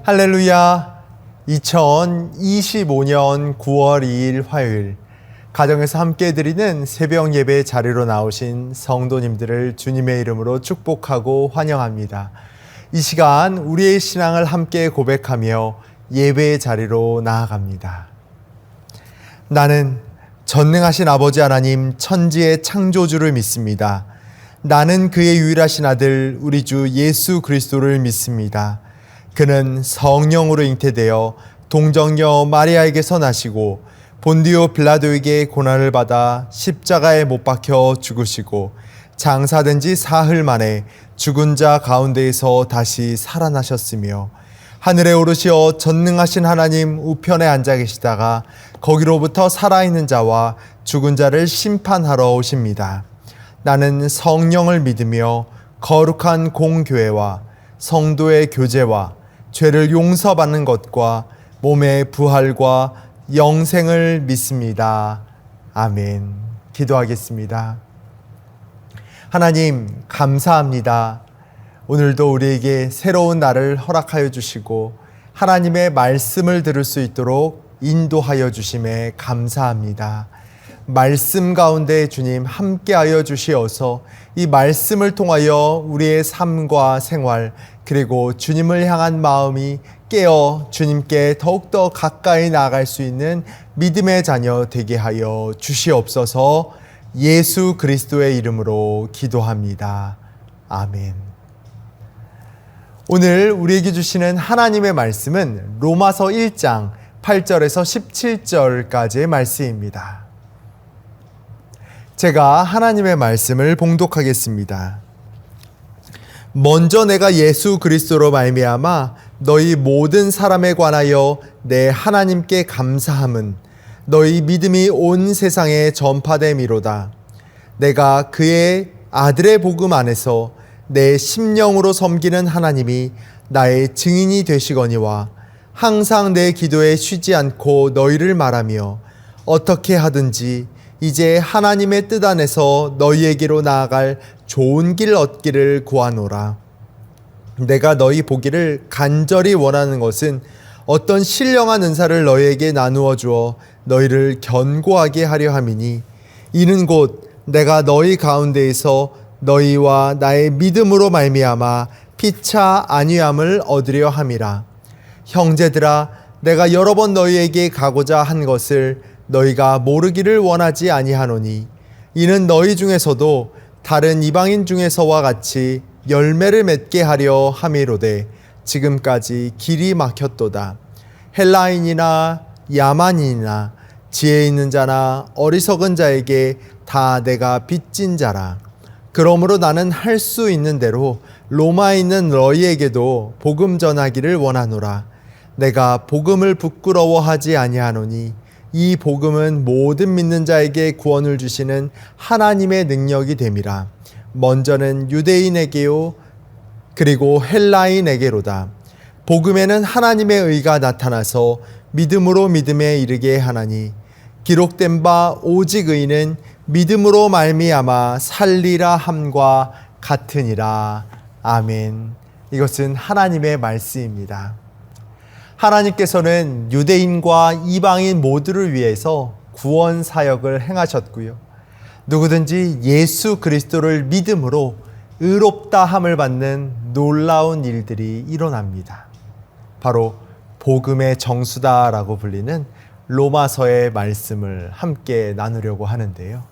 할렐루야. 2025년 9월 2일 화요일, 가정에서 함께 드리는 새벽 예배 자리로 나오신 성도님들을 주님의 이름으로 축복하고 환영합니다. 이 시간 우리의 신앙을 함께 고백하며 예배의 자리로 나아갑니다. 나는 전능하신 아버지 하나님 천지의 창조주를 믿습니다. 나는 그의 유일하신 아들 우리 주 예수 그리스도를 믿습니다. 그는 성령으로 잉태되어 동정녀 마리아에게서 나시고 본디오 빌라도에게 고난을 받아 십자가에 못 박혀 죽으시고 장사된 지 사흘 만에 죽은 자 가운데에서 다시 살아나셨으며 하늘에 오르시어 전능하신 하나님 우편에 앉아 계시다가 거기로부터 살아있는 자와 죽은 자를 심판하러 오십니다. 나는 성령을 믿으며 거룩한 공교회와 성도의 교제와 죄를 용서받는 것과 몸의 부활과 영생을 믿습니다. 아멘. 기도하겠습니다. 하나님, 감사합니다. 오늘도 우리에게 새로운 날을 허락하여 주시고 하나님의 말씀을 들을 수 있도록 인도하여 주심에 감사합니다. 말씀 가운데 주님 함께하여 주시어서 이 말씀을 통하여 우리의 삶과 생활 그리고 주님을 향한 마음이 깨어 주님께 더욱더 가까이 나아갈 수 있는 믿음의 자녀 되게 하여 주시옵소서. 예수 그리스도의 이름으로 기도합니다. 아멘. 오늘 우리에게 주시는 하나님의 말씀은 로마서 1장 8절에서 17절까지의 말씀입니다. 제가 하나님의 말씀을 봉독하겠습니다. 먼저 내가 예수 그리스도로 말미암아 너희 모든 사람에 관하여 내 하나님께 감사함은 너희 믿음이 온 세상에 전파됨이로다. 내가 그의 아들의 복음 안에서 내 심령으로 섬기는 하나님이 나의 증인이 되시거니와 항상 내 기도에 쉬지 않고 너희를 말하며 어떻게 하든지 이제 하나님의 뜻 안에서 너희에게로 나아갈 좋은 길 얻기를 구하노라. 내가 너희 보기를 간절히 원하는 것은 어떤 신령한 은사를 너희에게 나누어 주어 너희를 견고하게 하려 함이니 이는 곧 내가 너희 가운데에서 너희와 나의 믿음으로 말미암아 피차 안위함을 얻으려 함이라. 형제들아, 내가 여러 번 너희에게 가고자 한 것을 너희가 모르기를 원하지 아니하노니 이는 너희 중에서도 다른 이방인 중에서와 같이 열매를 맺게 하려 함이로되 지금까지 길이 막혔도다. 헬라인이나 야만인이나 지혜 있는 자나 어리석은 자에게 다 내가 빚진 자라. 그러므로 나는 할 수 있는 대로 로마에 있는 너희에게도 복음 전하기를 원하노라. 내가 복음을 부끄러워하지 아니하노니 이 복음은 모든 믿는 자에게 구원을 주시는 하나님의 능력이 됨이라. 먼저는 유대인에게요 그리고 헬라인에게로다. 복음에는 하나님의 의가 나타나서 믿음으로 믿음에 이르게 하나니 기록된 바 오직 의는 믿음으로 말미암아 살리라 함과 같으니라. 아멘. 이것은 하나님의 말씀입니다. 하나님께서는 유대인과 이방인 모두를 위해서 구원 사역을 행하셨고요. 누구든지 예수 그리스도를 믿음으로 의롭다 함을 받는 놀라운 일들이 일어납니다. 바로 복음의 정수다라고 불리는 로마서의 말씀을 함께 나누려고 하는데요.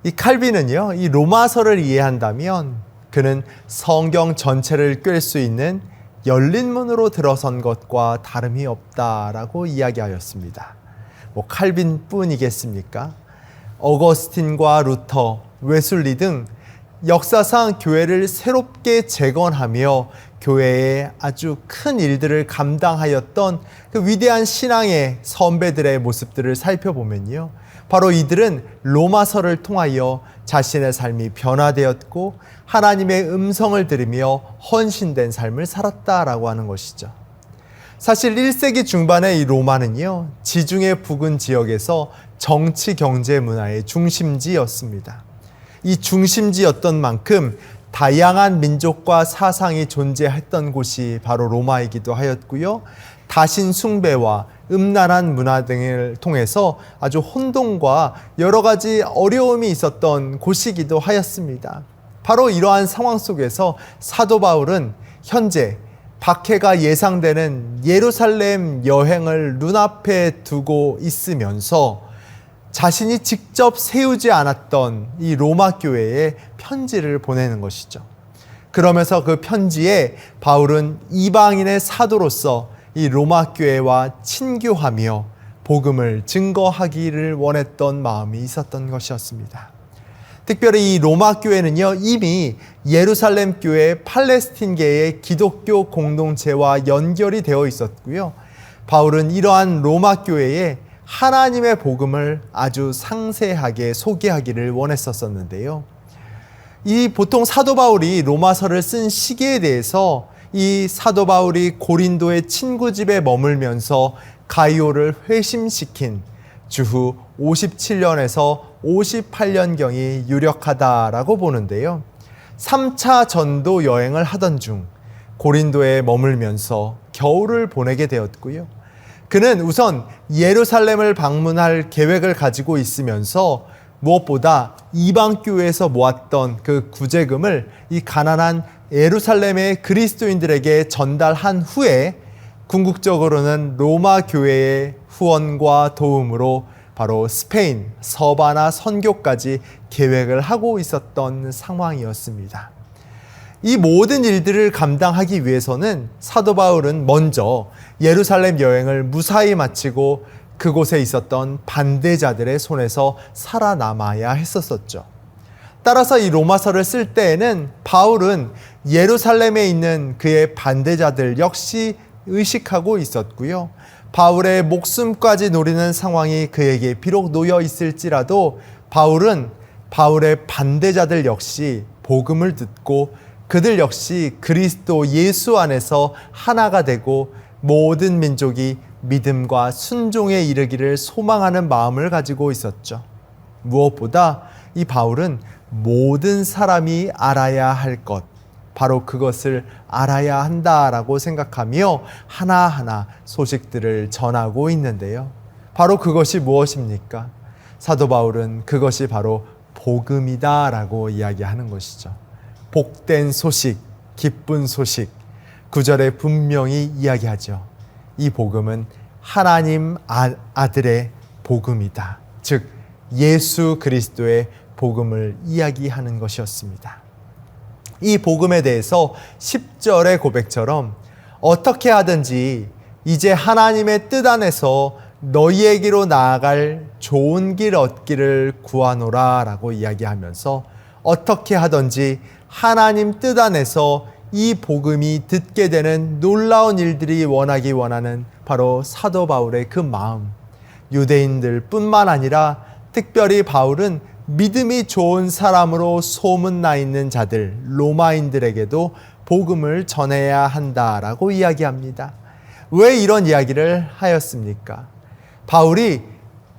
이 칼빈은요, 이 로마서를 이해한다면 그는 성경 전체를 꿰 수 있는 열린 문으로 들어선 것과 다름이 없다라고 이야기하였습니다. 칼빈뿐이겠습니까? 어거스틴과 루터, 웨슬리 등 역사상 교회를 새롭게 재건하며 교회에 아주 큰 일들을 감당하였던 그 위대한 신앙의 선배들의 모습들을 살펴보면요, 바로 이들은 로마서를 통하여 자신의 삶이 변화되었고 하나님의 음성을 들으며 헌신된 삶을 살았다라고 하는 것이죠. 사실 1세기 중반의 이 로마는요, 지중해 부근 지역에서 정치, 경제, 문화의 중심지였습니다. 이 중심지였던 만큼 다양한 민족과 사상이 존재했던 곳이 바로 로마이기도 하였고요. 다신 숭배와 음란한 문화 등을 통해서 아주 혼돈과 여러 가지 어려움이 있었던 곳이기도 하였습니다. 바로 이러한 상황 속에서 사도 바울은 현재 박해가 예상되는 예루살렘 여행을 눈앞에 두고 있으면서 자신이 직접 세우지 않았던 이 로마 교회에 편지를 보내는 것이죠. 그러면서 그 편지에 바울은 이방인의 사도로서 이 로마 교회와 친교하며 복음을 증거하기를 원했던 마음이 있었던 것이었습니다. 특별히 이 로마 교회는요, 이미 예루살렘 교회 팔레스틴계의 기독교 공동체와 연결이 되어 있었고요. 바울은 이러한 로마 교회에 하나님의 복음을 아주 상세하게 소개하기를 원했었는데요. 이 보통 사도 바울이 로마서를 쓴 시기에 대해서 이 사도 바울이 고린도의 친구 집에 머물면서 가이오를 회심시킨 주후 57년에서 58년경이 유력하다라고 보는데요. 3차 전도 여행을 하던 중 고린도에 머물면서 겨울을 보내게 되었고요. 그는 우선 예루살렘을 방문할 계획을 가지고 있으면서 무엇보다 이방 교회에서 모았던 그 구제금을 이 가난한 예루살렘의 그리스도인들에게 전달한 후에 궁극적으로는 로마 교회의 후원과 도움으로 바로 스페인 서바나 선교까지 계획을 하고 있었던 상황이었습니다. 이 모든 일들을 감당하기 위해서는 사도 바울은 먼저 예루살렘 여행을 무사히 마치고 그곳에 있었던 반대자들의 손에서 살아남아야 했었죠. 따라서 이 로마서를 쓸 때에는 바울은 예루살렘에 있는 그의 반대자들 역시 의식하고 있었고요. 바울의 목숨까지 노리는 상황이 그에게 비록 놓여 있을지라도 바울은 바울의 반대자들 역시 복음을 듣고 그들 역시 그리스도 예수 안에서 하나가 되고 모든 민족이 믿음과 순종에 이르기를 소망하는 마음을 가지고 있었죠. 무엇보다 이 바울은 모든 사람이 알아야 할 것, 바로 그것을 알아야 한다라고 생각하며 하나하나 소식들을 전하고 있는데요. 바로 그것이 무엇입니까? 사도 바울은 그것이 바로 복음이다라고 이야기하는 것이죠. 복된 소식, 기쁜 소식, 9절에 분명히 이야기하죠. 이 복음은 하나님 아들의 복음이다. 즉 예수 그리스도의 복음을 이야기하는 것이었습니다. 이 복음에 대해서 10절의 고백처럼 어떻게 하든지 이제 하나님의 뜻 안에서 너희에게로 나아갈 좋은 길 얻기를 구하노라 라고 이야기하면서 어떻게 하든지 하나님 뜻 안에서 이 복음이 듣게 되는 놀라운 일들이 원하는 바로 사도 바울의 그 마음, 유대인들 뿐만 아니라 특별히 바울은 믿음이 좋은 사람으로 소문나 있는 자들, 로마인들에게도 복음을 전해야 한다라고 이야기합니다. 왜 이런 이야기를 하였습니까? 바울이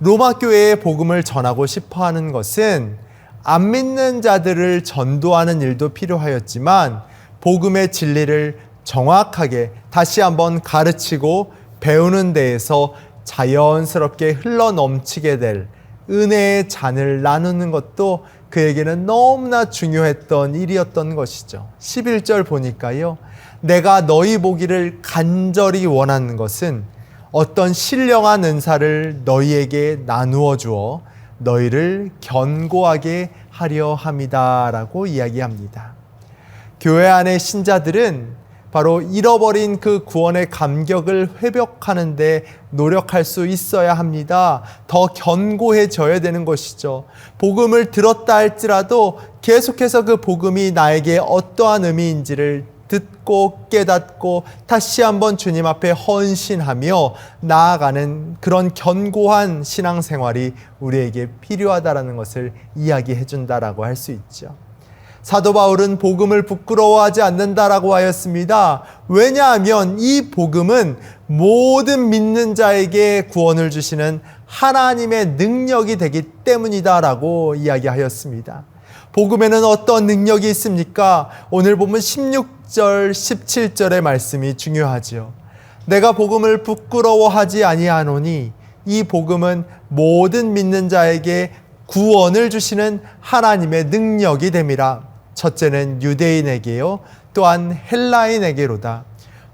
로마 교회에 복음을 전하고 싶어 하는 것은 안 믿는 자들을 전도하는 일도 필요하였지만 복음의 진리를 정확하게 다시 한번 가르치고 배우는 데에서 자연스럽게 흘러넘치게 될 은혜의 잔을 나누는 것도 그에게는 너무나 중요했던 일이었던 것이죠. 11절 보니까요. 내가 너희 보기를 간절히 원하는 것은 어떤 신령한 은사를 너희에게 나누어 주어 너희를 견고하게 하려 함이다 라고 이야기합니다. 교회 안의 신자들은 바로 잃어버린 그 구원의 감격을 회복하는 데 노력할 수 있어야 합니다. 더 견고해져야 되는 것이죠. 복음을 들었다 할지라도 계속해서 그 복음이 나에게 어떠한 의미인지를 듣고 깨닫고 다시 한번 주님 앞에 헌신하며 나아가는 그런 견고한 신앙생활이 우리에게 필요하다라는 것을 이야기해 준다라고 할 수 있죠. 사도 바울은 복음을 부끄러워하지 않는다라고 하였습니다. 왜냐하면 이 복음은 모든 믿는 자에게 구원을 주시는 하나님의 능력이 되기 때문이다라고 이야기하였습니다. 복음에는 어떤 능력이 있습니까? 오늘 보면 16절, 17절의 말씀이 중요하지요. 내가 복음을 부끄러워하지 아니하노니 이 복음은 모든 믿는 자에게 구원을 주시는 하나님의 능력이 됨이라. 첫째는 유대인에게요, 또한 헬라인에게로다.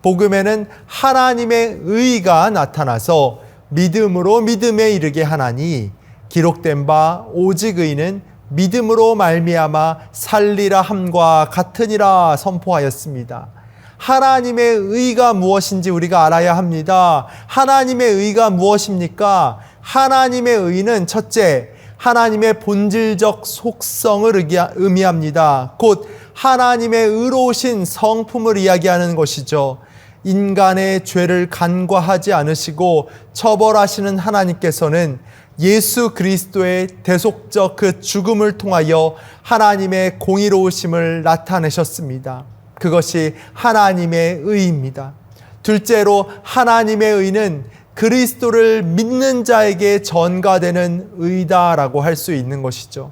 복음에는 하나님의 의가 나타나서 믿음으로 믿음에 이르게 하나니 기록된 바 오직 의는 믿음으로 말미암아 살리라 함과 같으니라 선포하였습니다. 하나님의 의가 무엇인지 우리가 알아야 합니다. 하나님의 의가 무엇입니까? 하나님의 의는 첫째, 하나님의 본질적 속성을 의미합니다. 곧 하나님의 의로우신 성품을 이야기하는 것이죠. 인간의 죄를 간과하지 않으시고 처벌하시는 하나님께서는 예수 그리스도의 대속적 그 죽음을 통하여 하나님의 공의로우심을 나타내셨습니다. 그것이 하나님의 의입니다. 둘째로 하나님의 의는 그리스도를 믿는 자에게 전가되는 의다라고 할 수 있는 것이죠.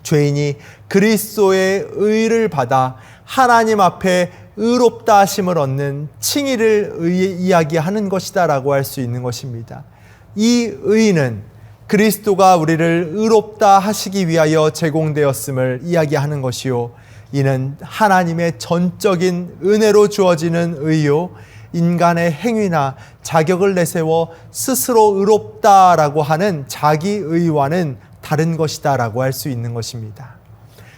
죄인이 그리스도의 의를 받아 하나님 앞에 의롭다 하심을 얻는 칭의를 이야기하는 것이다라고 할 수 있는 것입니다. 이 의는 그리스도가 우리를 의롭다 하시기 위하여 제공되었음을 이야기하는 것이요, 이는 하나님의 전적인 은혜로 주어지는 의요, 인간의 행위나 자격을 내세워 스스로 의롭다라고 하는 자기 의와는 다른 것이다라고 할 수 있는 것입니다.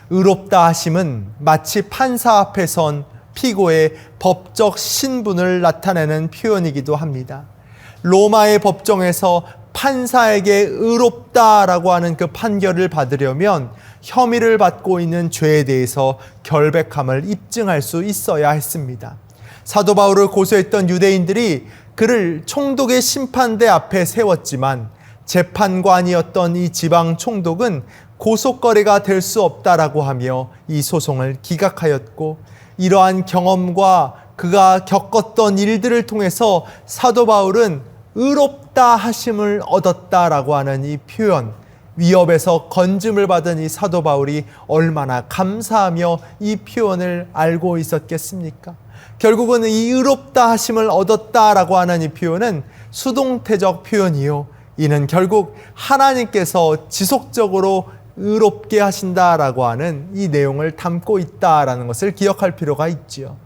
의롭다 하심은 마치 판사 앞에 선 피고의 법적 신분을 나타내는 표현이기도 합니다. 로마의 법정에서 판사에게 의롭다라고 하는 그 판결을 받으려면 혐의를 받고 있는 죄에 대해서 결백함을 입증할 수 있어야 했습니다. 사도 바울을 고소했던 유대인들이 그를 총독의 심판대 앞에 세웠지만 재판관이었던 이 지방 총독은 고소거리가 될 수 없다라고 하며 이 소송을 기각하였고, 이러한 경험과 그가 겪었던 일들을 통해서 사도 바울은 의롭다 하심을 얻었다라고 하는 이 표현, 위협에서 건짐을 받은 이 사도 바울이 얼마나 감사하며 이 표현을 알고 있었겠습니까? 결국은 이 의롭다 하심을 얻었다라고 하는 이 표현은 수동태적 표현이요, 이는 결국 하나님께서 지속적으로 의롭게 하신다라고 하는 이 내용을 담고 있다라는 것을 기억할 필요가 있지요.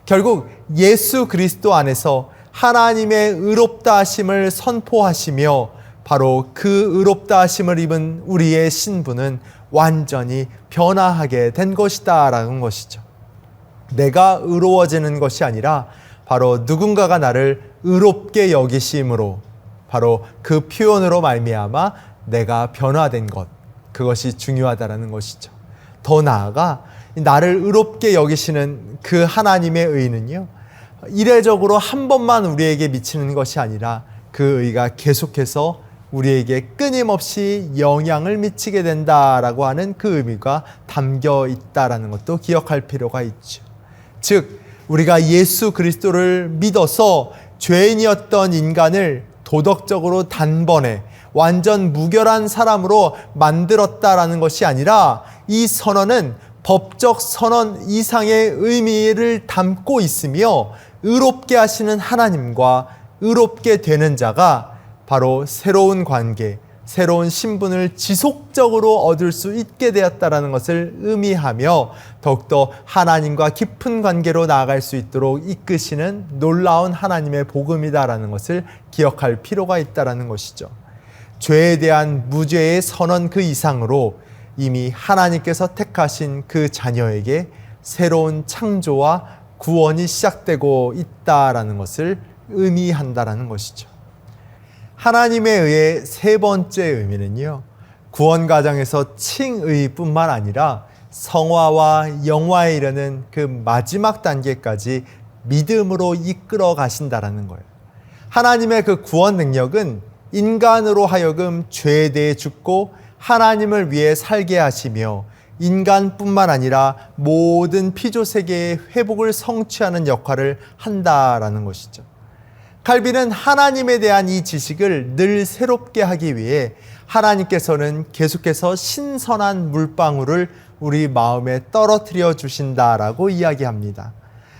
결국 예수 그리스도 안에서 하나님의 의롭다 하심을 선포하시며 바로 그 의롭다 하심을 입은 우리의 신분은 완전히 변화하게 된 것이다라는 것이죠. 내가 의로워지는 것이 아니라 바로 누군가가 나를 의롭게 여기심으로, 바로 그 표현으로 말미암아 내가 변화된 것, 그것이 중요하다라는 것이죠. 더 나아가 나를 의롭게 여기시는 그 하나님의 의는요, 이례적으로 한 번만 우리에게 미치는 것이 아니라 그 의가 계속해서 우리에게 끊임없이 영향을 미치게 된다라고 하는 그 의미가 담겨 있다라는 것도 기억할 필요가 있죠. 즉, 우리가 예수 그리스도를 믿어서 죄인이었던 인간을 도덕적으로 단번에 완전 무결한 사람으로 만들었다라는 것이 아니라 이 선언은 법적 선언 이상의 의미를 담고 있으며, 의롭게 하시는 하나님과 의롭게 되는 자가 바로 새로운 관계, 새로운 신분을 지속적으로 얻을 수 있게 되었다라는 것을 의미하며 더욱더 하나님과 깊은 관계로 나아갈 수 있도록 이끄시는 놀라운 하나님의 복음이다라는 것을 기억할 필요가 있다라는 것이죠. 죄에 대한 무죄의 선언 그 이상으로 이미 하나님께서 택하신 그 자녀에게 새로운 창조와 구원이 시작되고 있다라는 것을 의미한다라는 것이죠. 하나님에 의해 세 번째 의미는요, 구원 과정에서 칭의뿐만 아니라 성화와 영화에 이르는 그 마지막 단계까지 믿음으로 이끌어 가신다라는 거예요. 하나님의 그 구원 능력은 인간으로 하여금 죄에 대해 죽고 하나님을 위해 살게 하시며 인간뿐만 아니라 모든 피조 세계의 회복을 성취하는 역할을 한다라는 것이죠. 칼빈은 하나님에 대한 이 지식을 늘 새롭게 하기 위해 하나님께서는 계속해서 신선한 물방울을 우리 마음에 떨어뜨려 주신다라고 이야기합니다.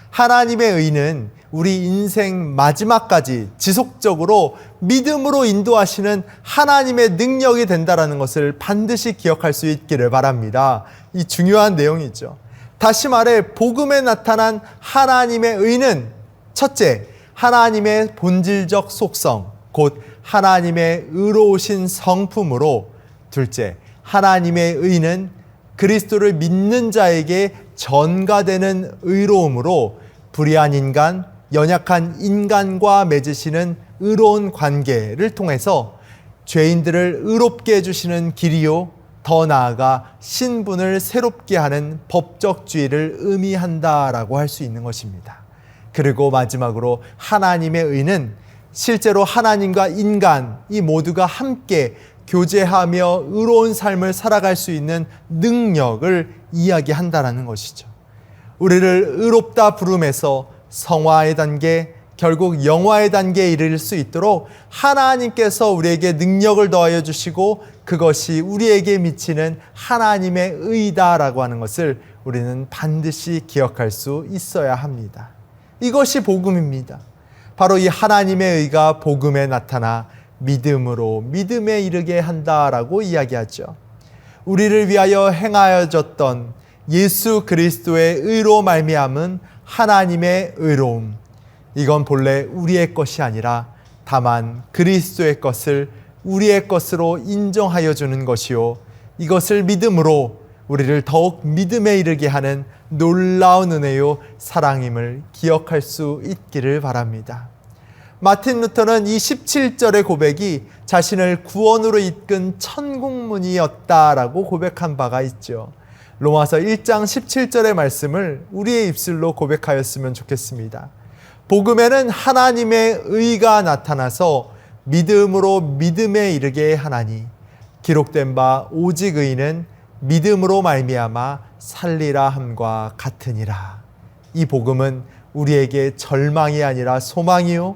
하나님의 의는 우리 인생 마지막까지 지속적으로 믿음으로 인도하시는 하나님의 능력이 된다는 것을 반드시 기억할 수 있기를 바랍니다. 이 중요한 내용이죠. 다시 말해 복음에 나타난 하나님의 의는 첫째, 하나님의 본질적 속성, 곧 하나님의 의로우신 성품으로, 둘째, 하나님의 의는 그리스도를 믿는 자에게 전가되는 의로움으로 불의한 인간, 연약한 인간과 맺으시는 의로운 관계를 통해서 죄인들을 의롭게 해주시는 길이요, 더 나아가 신분을 새롭게 하는 법적주의를 의미한다라고 할 수 있는 것입니다. 그리고 마지막으로 하나님의 의는 실제로 하나님과 인간 이 모두가 함께 교제하며 의로운 삶을 살아갈 수 있는 능력을 이야기한다라는 것이죠. 우리를 의롭다 부름에서 성화의 단계, 결국 영화의 단계에 이를 수 있도록 하나님께서 우리에게 능력을 더하여 주시고 그것이 우리에게 미치는 하나님의 의다라고 하는 것을 우리는 반드시 기억할 수 있어야 합니다. 이것이 복음입니다. 바로 이 하나님의 의가 복음에 나타나 믿음으로 믿음에 이르게 한다라고 이야기하죠. 우리를 위하여 행하여졌던 예수 그리스도의 의로 말미암은 하나님의 의로움, 이건 본래 우리의 것이 아니라 다만 그리스도의 것을 우리의 것으로 인정하여 주는 것이요, 이것을 믿음으로 우리를 더욱 믿음에 이르게 하는 놀라운 은혜요 사랑임을 기억할 수 있기를 바랍니다. 마틴 루터는 이 17절의 고백이 자신을 구원으로 이끈 천국문이었다라고 고백한 바가 있죠. 로마서 1장 17절의 말씀을 우리의 입술로 고백하였으면 좋겠습니다. 복음에는 하나님의 의가 나타나서 믿음으로 믿음에 이르게 하나니 기록된 바 오직 의는 믿음으로 말미암아 살리라 함과 같으니라. 이 복음은 우리에게 절망이 아니라 소망이요,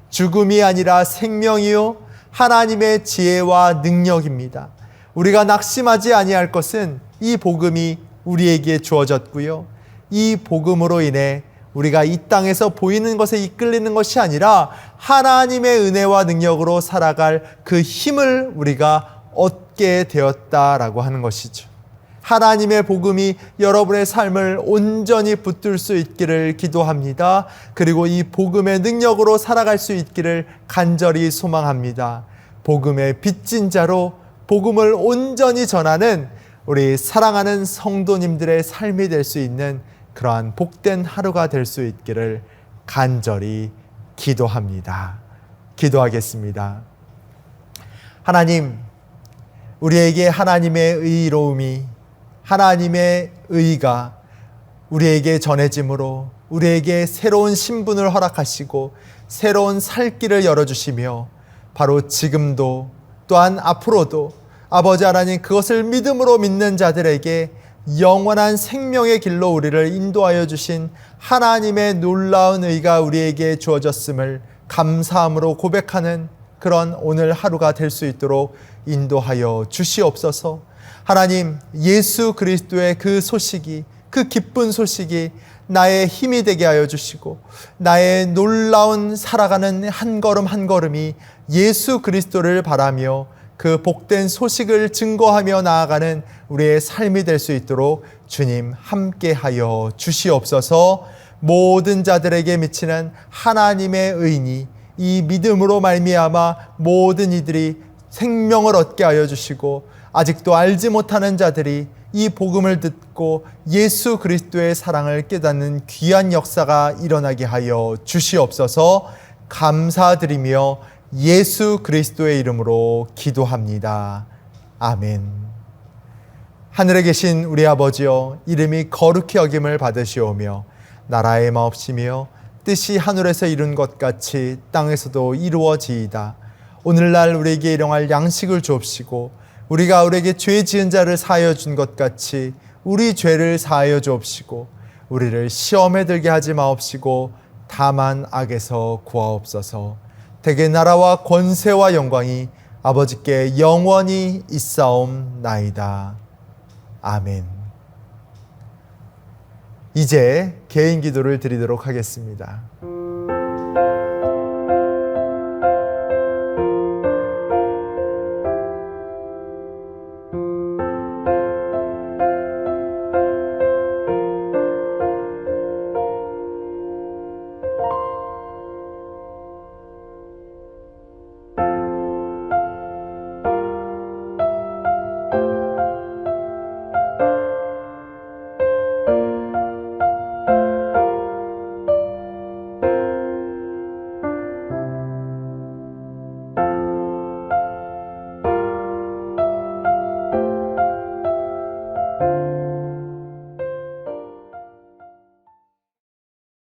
죽음이 아니라 생명이요, 하나님의 지혜와 능력입니다. 우리가 낙심하지 아니할 것은 이 복음이 우리에게 주어졌고요, 이 복음으로 인해 우리가 이 땅에서 보이는 것에 이끌리는 것이 아니라 하나님의 은혜와 능력으로 살아갈 그 힘을 우리가 얻게 되었다라고 하는 것이죠. 하나님의 복음이 여러분의 삶을 온전히 붙들 수 있기를 기도합니다. 그리고 이 복음의 능력으로 살아갈 수 있기를 간절히 소망합니다. 복음의 빚진 자로 복음을 온전히 전하는 우리 사랑하는 성도님들의 삶이 될 수 있는 그러한 복된 하루가 될 수 있기를 간절히 기도합니다. 기도하겠습니다. 하나님, 우리에게 하나님의 의로움이, 하나님의 의가 우리에게 전해짐으로 우리에게 새로운 신분을 허락하시고 새로운 살 길을 열어주시며 바로 지금도 또한 앞으로도 아버지 하나님 그것을 믿음으로 믿는 자들에게 영원한 생명의 길로 우리를 인도하여 주신 하나님의 놀라운 의가 우리에게 주어졌음을 감사함으로 고백하는 그런 오늘 하루가 될 수 있도록 인도하여 주시옵소서. 하나님, 예수 그리스도의 그 소식이, 그 기쁜 소식이 나의 힘이 되게 하여 주시고 나의 놀라운 살아가는 한 걸음 한 걸음이 예수 그리스도를 바라며 그 복된 소식을 증거하며 나아가는 우리의 삶이 될 수 있도록 주님 함께하여 주시옵소서. 모든 자들에게 미치는 하나님의 의니 이 믿음으로 말미암아 모든 이들이 생명을 얻게 하여 주시고 아직도 알지 못하는 자들이 이 복음을 듣고 예수 그리스도의 사랑을 깨닫는 귀한 역사가 일어나게 하여 주시옵소서. 감사드리며 예수 그리스도의 이름으로 기도합니다. 아멘. 하늘에 계신 우리 아버지여, 이름이 거룩히 여김을 받으시오며 나라의 마옵시며 뜻이 하늘에서 이룬 것 같이 땅에서도 이루어지이다. 오늘날 우리에게 일용할 양식을 주옵시고 우리가 우리에게 죄 지은 자를 사하여 준 것 같이 우리 죄를 사하여 주옵시고 우리를 시험에 들게 하지 마옵시고 다만 악에서 구하옵소서. 대개 나라와 권세와 영광이 아버지께 영원히 있사옵나이다. 아멘. 이제 개인 기도를 드리도록 하겠습니다.